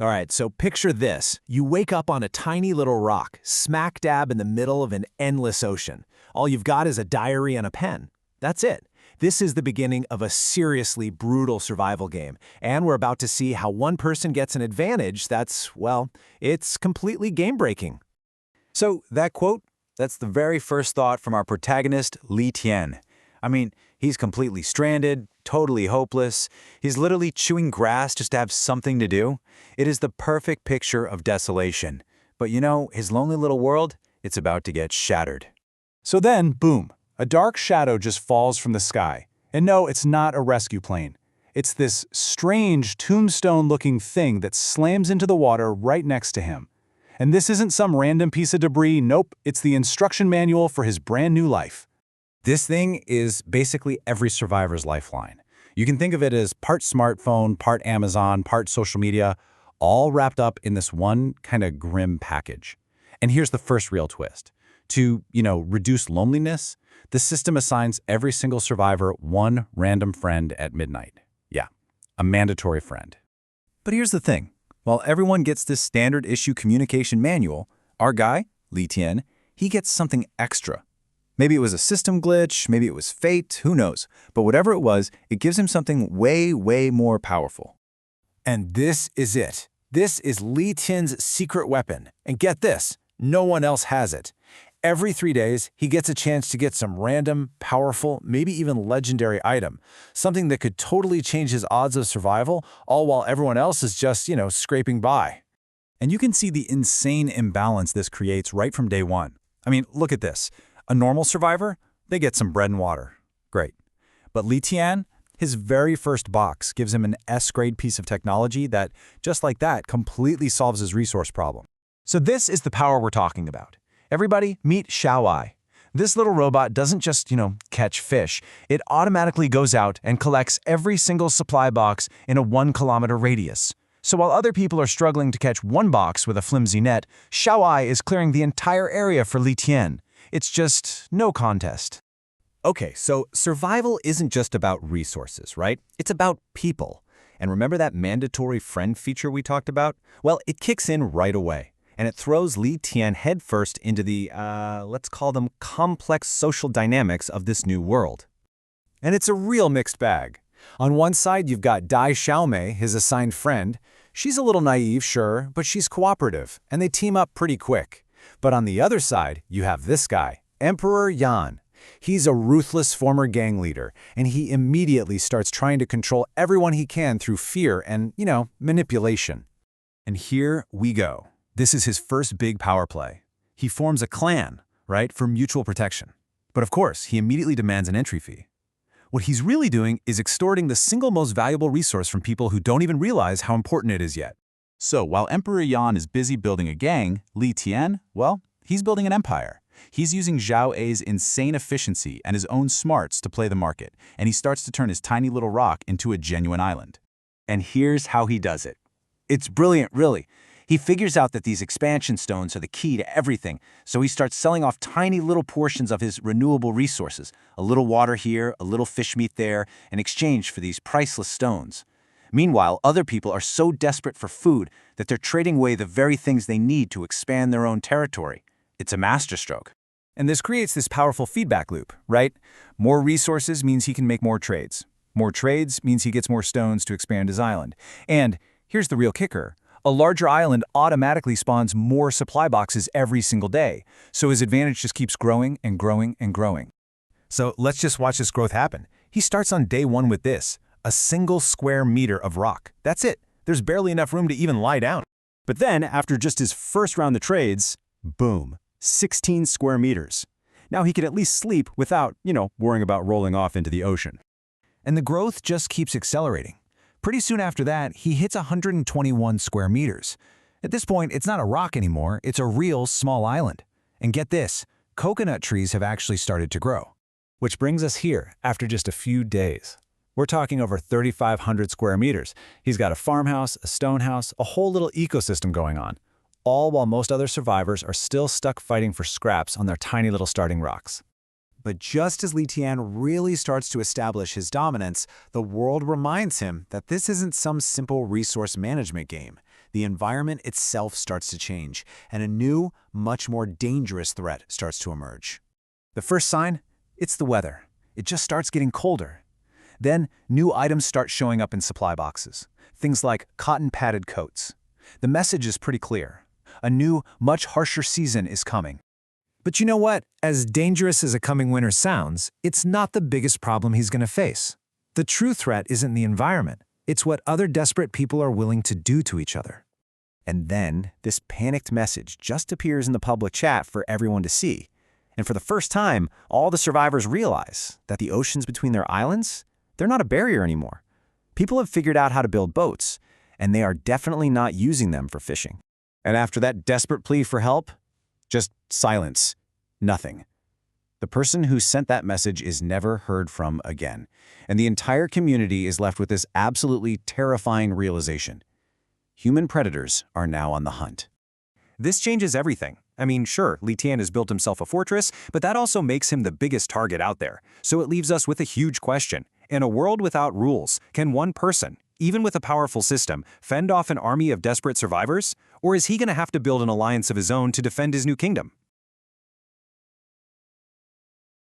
All right, so picture this. You wake up on a tiny little rock, smack dab in the middle of an endless ocean. All you've got is a diary and a pen. That's it. This is the beginning of a seriously brutal survival game, and we're about to see how one person gets an advantage that's, well, it's completely game-breaking. So that quote, that's the very first thought from our protagonist, Li Tian. I mean, he's completely stranded, totally hopeless. He's literally chewing grass just to have something to do. It is the perfect picture of desolation. But you know, his lonely little world, it's about to get shattered. So then, boom, a dark shadow just falls from the sky. And no, it's not a rescue plane. It's this strange tombstone-looking thing that slams into the water right next to him. And this isn't some random piece of debris, nope, it's the instruction manual for his brand new life. This thing is basically every survivor's lifeline. You can think of it as part smartphone, part Amazon, part social media, all wrapped up in this one kind of grim package. And here's the first real twist. To, reduce loneliness, the system assigns every single survivor one random friend at midnight. Yeah, a mandatory friend. But here's the thing. While everyone gets this standard issue communication manual, our guy, Li Tian, he gets something extra. Maybe it was a system glitch, maybe it was fate, who knows. But whatever it was, it gives him something way, way more powerful. And this is it. This is Li Tian's secret weapon. And get this, no one else has it. Every 3 days, he gets a chance to get some random, powerful, maybe even legendary item. Something that could totally change his odds of survival, all while everyone else is just, scraping by. And you can see the insane imbalance this creates right from day one. I mean, look at this. A normal survivor, they get some bread and water. Great. But Li Tian, his very first box gives him an S-grade piece of technology that, just like that, completely solves his resource problem. So this is the power we're talking about. Everybody, meet Xiaowai. This little robot doesn't just, catch fish. It automatically goes out and collects every single supply box in a 1-kilometer radius. So while other people are struggling to catch one box with a flimsy net, Xiaowai is clearing the entire area for Li Tian. It's just no contest. Okay, so survival isn't just about resources, right? It's about people. And remember that mandatory friend feature we talked about? Well, it kicks in right away. And it throws Li Tian headfirst into the, let's call them complex social dynamics of this new world. And it's a real mixed bag. On one side, you've got Dai Xiaomei, his assigned friend. She's a little naive, sure, but she's cooperative, and they team up pretty quick. But on the other side, you have this guy, Emperor Yan. He's a ruthless former gang leader, and he immediately starts trying to control everyone he can through fear and, manipulation. And here we go. This is his first big power play. He forms a clan, right, for mutual protection. But of course, he immediately demands an entry fee. What he's really doing is extorting the single most valuable resource from people who don't even realize how important it is yet. So while Emperor Yan is busy building a gang, Li Tian, well, he's building an empire. He's using Zhao Ei's insane efficiency and his own smarts to play the market, and he starts to turn his tiny little rock into a genuine island. And here's how he does it. It's brilliant, really. He figures out that these expansion stones are the key to everything, so he starts selling off tiny little portions of his renewable resources, a little water here, a little fish meat there, in exchange for these priceless stones. Meanwhile, other people are so desperate for food that they're trading away the very things they need to expand their own territory. It's a masterstroke. And this creates this powerful feedback loop, right? More resources means he can make more trades. More trades means he gets more stones to expand his island. And here's the real kicker. A larger island automatically spawns more supply boxes every single day, so his advantage just keeps growing and growing and growing. So let's just watch this growth happen. He starts on day one with this, a single square meter of rock. That's it. There's barely enough room to even lie down. But then, after just his first round of trades, boom, 16 square meters. Now he can at least sleep without, worrying about rolling off into the ocean. And the growth just keeps accelerating. Pretty soon after that, he hits 121 square meters. At this point, it's not a rock anymore, it's a real small island. And get this, coconut trees have actually started to grow. Which brings us here, after just a few days. We're talking over 3,500 square meters. He's got a farmhouse, a stone house, a whole little ecosystem going on. All while most other survivors are still stuck fighting for scraps on their tiny little starting rocks. But just as Li Tian really starts to establish his dominance, the world reminds him that this isn't some simple resource management game. the environment itself starts to change, and a new, much more dangerous threat starts to emerge. The first sign? It's the weather. It just starts getting colder. Then, new items start showing up in supply boxes. Things like cotton-padded coats. The message is pretty clear. A new, much harsher season is coming. But you know what? As dangerous as a coming winter sounds, it's not the biggest problem he's going to face. The true threat isn't the environment. It's what other desperate people are willing to do to each other. And then, this panicked message just appears in the public chat for everyone to see. And for the first time, all the survivors realize that the oceans between their islands, they're not a barrier anymore. People have figured out how to build boats, and they are definitely not using them for fishing. And after that desperate plea for help, just silence. Nothing. The person who sent that message is never heard from again, and the entire community is left with this absolutely terrifying realization. Human predators are now on the hunt. This changes everything. I mean, sure, Li Tian has built himself a fortress, but that also makes him the biggest target out there. So it leaves us with a huge question. In a world without rules, can one person, even with a powerful system, fend off an army of desperate survivors? Or is he going to have to build an alliance of his own to defend his new kingdom?